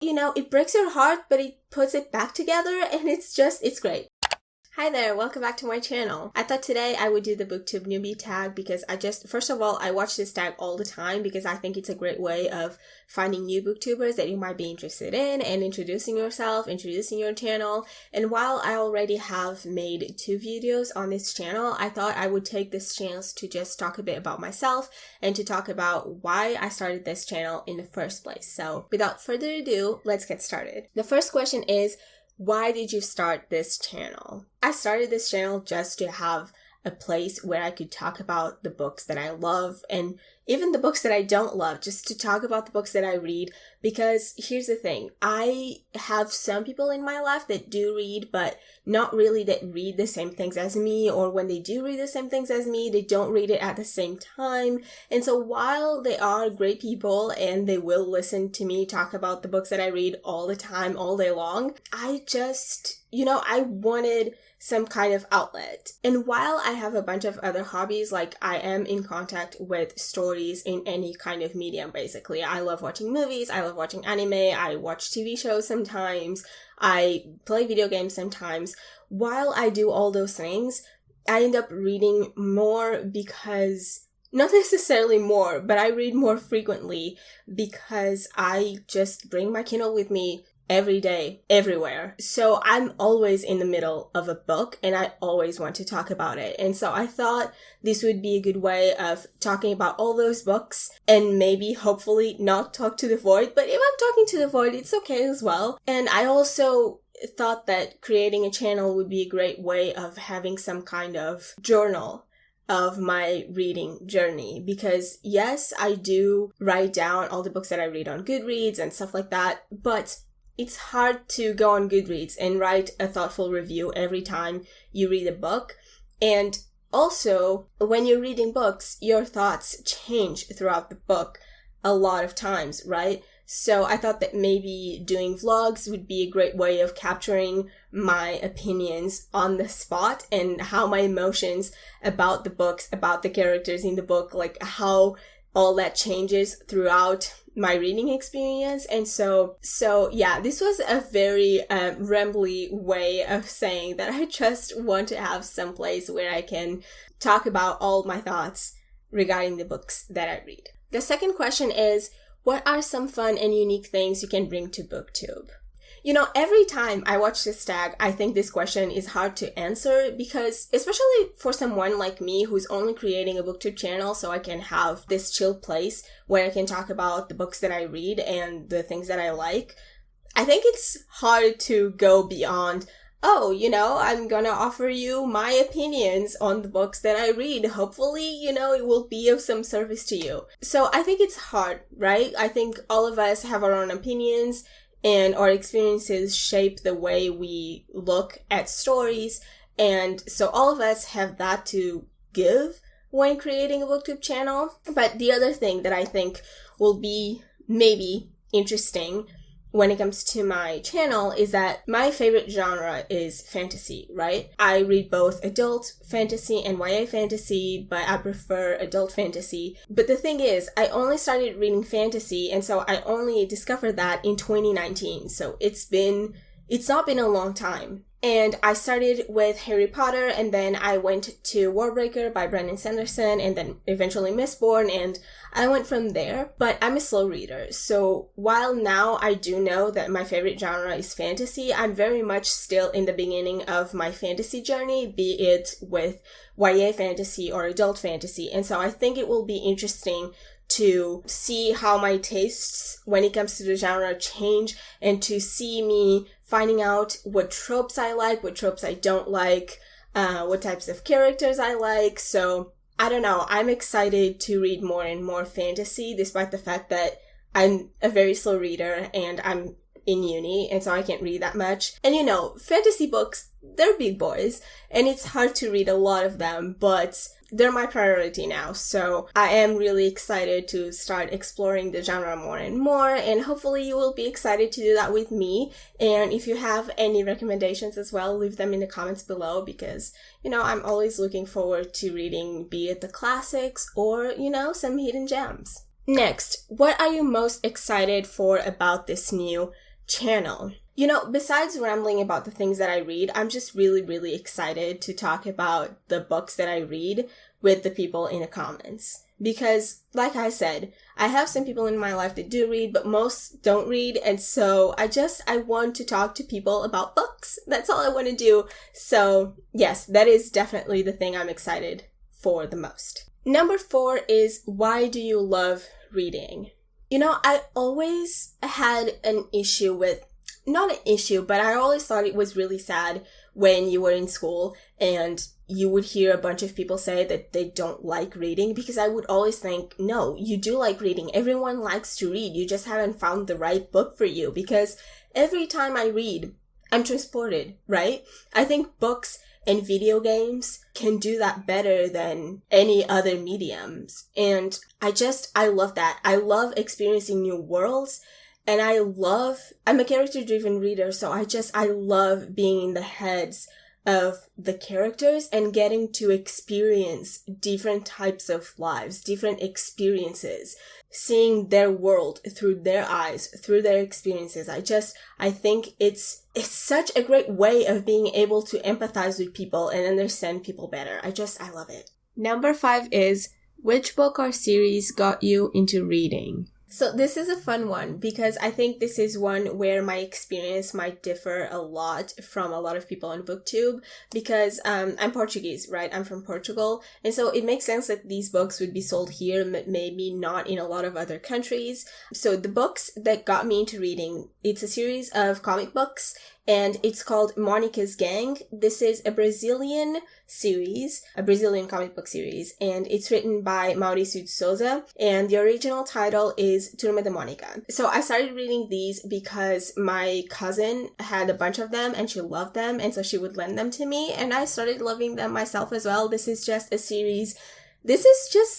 You know, it breaks your heart, but it puts it back together, and it's great. Hi there, welcome back to my channel. I thought today I would do the booktube newbie tag because first of all, I watch this tag all the time because I think it's a great way of finding new booktubers that you might be interested in and introducing yourself, introducing your channel. And while I already have made 2 videos on this channel, I thought I would take this chance to just talk a bit about myself and to talk about why I started this channel in the first place. So without further ado, let's get started. The first question is, why did you start this channel? I started this channel just to have a place where I could talk about the books that I love and even the books that I don't love, just to talk about the books that I read. Because here's the thing, I have some people in my life that do read, but not really that read the same things as me, or when they do read the same things as me, they don't read it at the same time. And so while they are great people and they will listen to me talk about the books that I read all the time, all day long, I just, I wanted some kind of outlet. And while I have a bunch of other hobbies, like I am in contact with stories in any kind of medium, basically. I love watching movies, I love watching anime, I watch TV shows sometimes, I play video games sometimes. While I do all those things, I end up reading more because, not necessarily more, but I read more frequently because I just bring my Kindle with me every day, everywhere. So I'm always in the middle of a book and I always want to talk about it. And so I thought this would be a good way of talking about all those books and maybe hopefully not talk to the void. But if I'm talking to the void, it's okay as well. And I also thought that creating a channel would be a great way of having some kind of journal of my reading journey, because yes, I do write down all the books that I read on Goodreads and stuff like that, but it's hard to go on Goodreads and write a thoughtful review every time you read a book. And also, when you're reading books, your thoughts change throughout the book a lot of times, right? So I thought that maybe doing vlogs would be a great way of capturing my opinions on the spot and how my emotions about the books, about the characters in the book, like how all that changes throughout my reading experience. And so yeah, this was a very rambly way of saying that I just want to have some place where I can talk about all my thoughts regarding the books that I read. The second question is, what are some fun and unique things you can bring to booktube? Every time I watch this tag, I think this question is hard to answer because, especially for someone like me who's only creating a booktube channel so I can have this chill place where I can talk about the books that I read and the things that I like, I think it's hard to go beyond, I'm gonna offer you my opinions on the books that I read. Hopefully, it will be of some service to you. So I think it's hard, right? I think all of us have our own opinions, and our experiences shape the way we look at stories. And so all of us have that to give when creating a booktube channel. But the other thing that I think will be maybe interesting when it comes to my channel is that my favorite genre is fantasy, right? I read both adult fantasy and YA fantasy, but I prefer adult fantasy. But the thing is, I only started reading fantasy, and so I only discovered that in 2019. So it's not been a long time. And I started with Harry Potter, and then I went to Warbreaker by Brandon Sanderson, and then eventually Mistborn, and I went from there. But I'm a slow reader, so while now I do know that my favorite genre is fantasy, I'm very much still in the beginning of my fantasy journey, be it with YA fantasy or adult fantasy. And so I think it will be interesting to see how my tastes when it comes to the genre change, and to see me finding out what tropes I like, what tropes I don't like, what types of characters I like. So I don't know, I'm excited to read more and more fantasy, despite the fact that I'm a very slow reader and I'm in uni, and so I can't read that much. And fantasy books, they're big boys, and it's hard to read a lot of them, but they're my priority now. So I am really excited to start exploring the genre more and more, and hopefully you will be excited to do that with me. And if you have any recommendations as well, leave them in the comments below, because, I'm always looking forward to reading, be it the classics or, some hidden gems. Next, what are you most excited for about this new channel. You know, besides rambling about the things that I read, I'm just really, really excited to talk about the books that I read with the people in the comments. Because, like I said, I have some people in my life that do read, but most don't read. And so I want to talk to people about books. That's all I want to do. So yes, that is definitely the thing I'm excited for the most. Number 4 is, why do you love reading? You know, I always had an issue with, not an issue, but I always thought it was really sad when you were in school and you would hear a bunch of people say that they don't like reading, because I would always think, no, you do like reading. Everyone likes to read. You just haven't found the right book for you, because every time I read, I'm transported, right? I think books and video games can do that better than any other mediums. And I love that. I love experiencing new worlds. And I'm a character-driven reader, so I love being in the heads of the characters and getting to experience different types of lives, different experiences, seeing their world through their eyes, through their experiences. I think it's such a great way of being able to empathize with people and understand people better. I love it. Number 5 is, which book or series got you into reading? So this is a fun one, because I think this is one where my experience might differ a lot from a lot of people on booktube, because I'm Portuguese, right? I'm from Portugal, and so it makes sense that these books would be sold here, maybe not in a lot of other countries. So the books that got me into reading, it's a series of comic books, and it's called 𝐜𝐭𝐸𝐬𝐻𝐭. This is a Brazilian series, a Brazilian comic book series, and it's written by Maurício de Souza, and the original title is Turma da Mônica. So I started reading these because my cousin had a bunch of them and she loved them, and so she would lend them to me, and I started loving them myself as well. This is just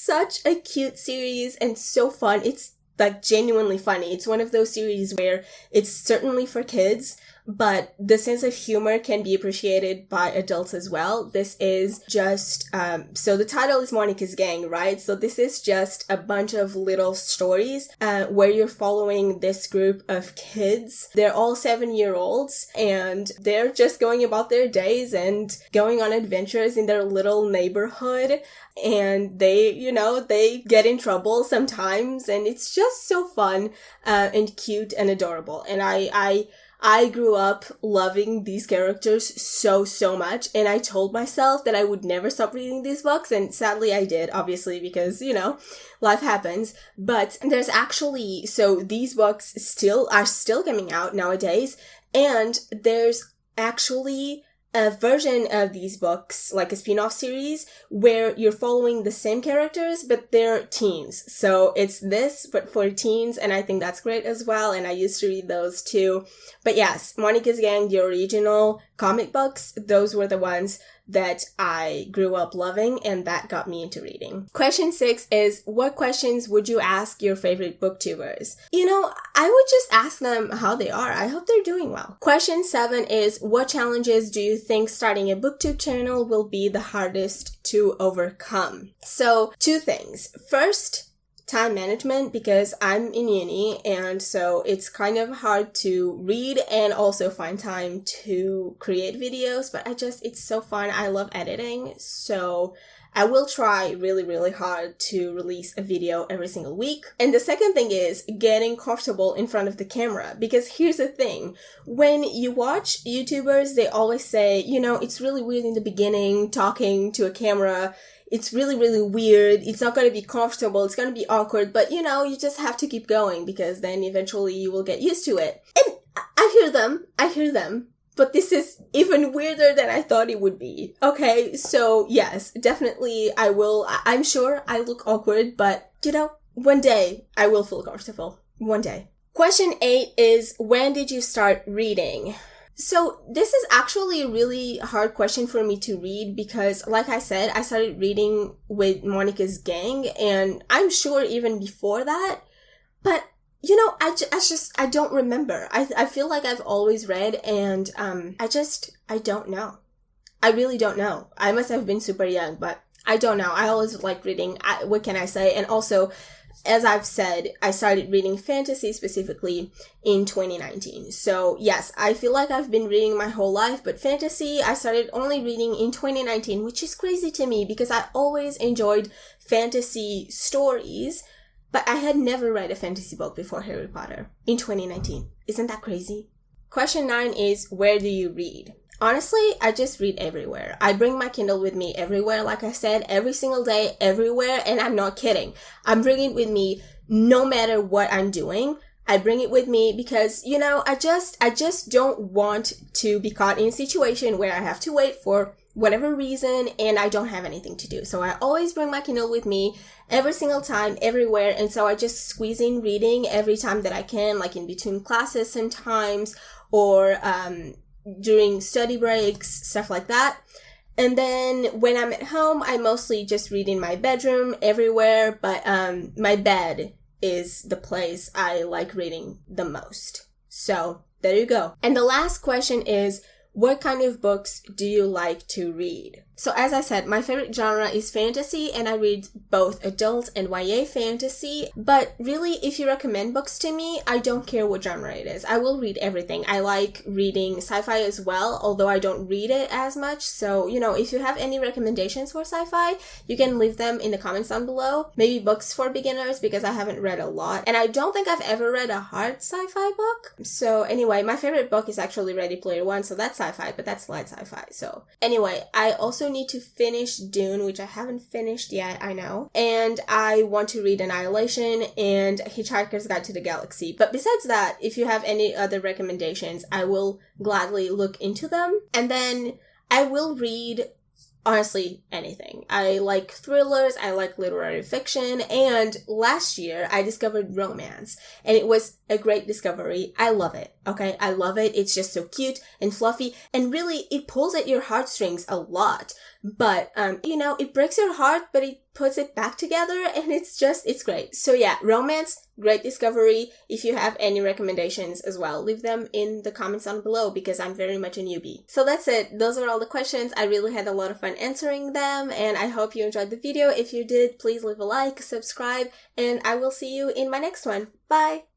such a cute series and so fun. It's like genuinely funny. It's one of those series where it's certainly for kids, but the sense of humor can be appreciated by adults as well. This is just, so the title is Monica's Gang, right? So this is just a bunch of little stories where you're following this group of kids. They're all 7-year-olds, and they're just going about their days and going on adventures in their little neighborhood. And they get in trouble sometimes, and it's just so fun and cute and adorable. And I grew up loving these characters so much, and I told myself that I would never stop reading these books, and sadly I did, obviously, because, life happens. But there's actually, so these books are still coming out nowadays, and there's actually a version of these books, like a spin-off series, where you're following the same characters, but they're teens. So it's this, but for teens, and I think that's great as well, and I used to read those too. But yes, Monica's Gang, the original comic books, those were the ones that I grew up loving, and that got me into reading. Question 6 is, what questions would you ask your favorite booktubers? I would just ask them how they are. I hope they're doing well. Question 7 is, what challenges do you think starting a booktube channel will be the hardest to overcome? So, 2 things. First, time management, because I'm in uni, and so it's kind of hard to read and also find time to create videos, but it's so fun. I love editing, so I will try really, really hard to release a video every single week. And the second thing is getting comfortable in front of the camera, because here's the thing. When you watch YouTubers, they always say, it's really weird in the beginning talking to a camera. It's really, really weird. It's not going to be comfortable. It's going to be awkward. But, you just have to keep going, because then eventually you will get used to it. And I hear them. But this is even weirder than I thought it would be. Okay, so yes, definitely I will. I'm sure I look awkward, but, one day I will feel comfortable. One day. Question 8 is, when did you start reading? So this is actually a really hard question for me to read, because like I said, I started reading with Monica's Gang, and I'm sure even before that, but I don't remember. I feel like I've always read, and I don't know. I really don't know. I must have been super young, but I don't know. I always like reading. What can I say? And also, as I've said, I started reading fantasy specifically in 2019. So yes, I feel like I've been reading my whole life, but fantasy I started only reading in 2019, which is crazy to me because I always enjoyed fantasy stories, but I had never read a fantasy book before Harry Potter in 2019. Isn't that crazy? Question 9 is, where do you read? Honestly, I just read everywhere. I bring my Kindle with me everywhere, like I said, every single day, everywhere, and I'm not kidding. I'm bringing it with me no matter what I'm doing. I bring it with me because, you know, I just don't want to be caught in a situation where I have to wait for whatever reason and I don't have anything to do. So I always bring my Kindle with me every single time, everywhere, and so I just squeeze in reading every time that I can, like in between classes sometimes, or during study breaks, stuff like that. And then when I'm at home, I mostly just read in my bedroom, everywhere, but my bed is the place I like reading the most. So there you go. And the last question is, what kind of books do you like to read? So as I said, my favorite genre is fantasy, and I read both adult and YA fantasy. But really, if you recommend books to me, I don't care what genre it is. I will read everything. I like reading sci-fi as well, although I don't read it as much. So, you know, if you have any recommendations for sci-fi, you can leave them in the comments down below. Maybe books for beginners, because I haven't read a lot. And I don't think I've ever read a hard sci-fi book. So anyway, my favorite book is actually Ready Player One, so that's sci-fi, but that's light sci-fi. So anyway, I also need to finish Dune, which I haven't finished yet, I know. And I want to read Annihilation and Hitchhiker's Guide to the Galaxy. But besides that, if you have any other recommendations, I will gladly look into them. And then I will read, honestly, anything. I like thrillers, I like literary fiction, and last year I discovered romance, and it was a great discovery. I love it, okay? I love it. It's just so cute and fluffy, and really, it pulls at your heartstrings a lot. But, you know, it breaks your heart, but it puts it back together, and it's great. So yeah, romance, great discovery. If you have any recommendations as well, leave them in the comments down below, because I'm very much a newbie. So that's it. Those are all the questions. I really had a lot of fun answering them, and I hope you enjoyed the video. If you did, please leave a like, subscribe, and I will see you in my next one. Bye!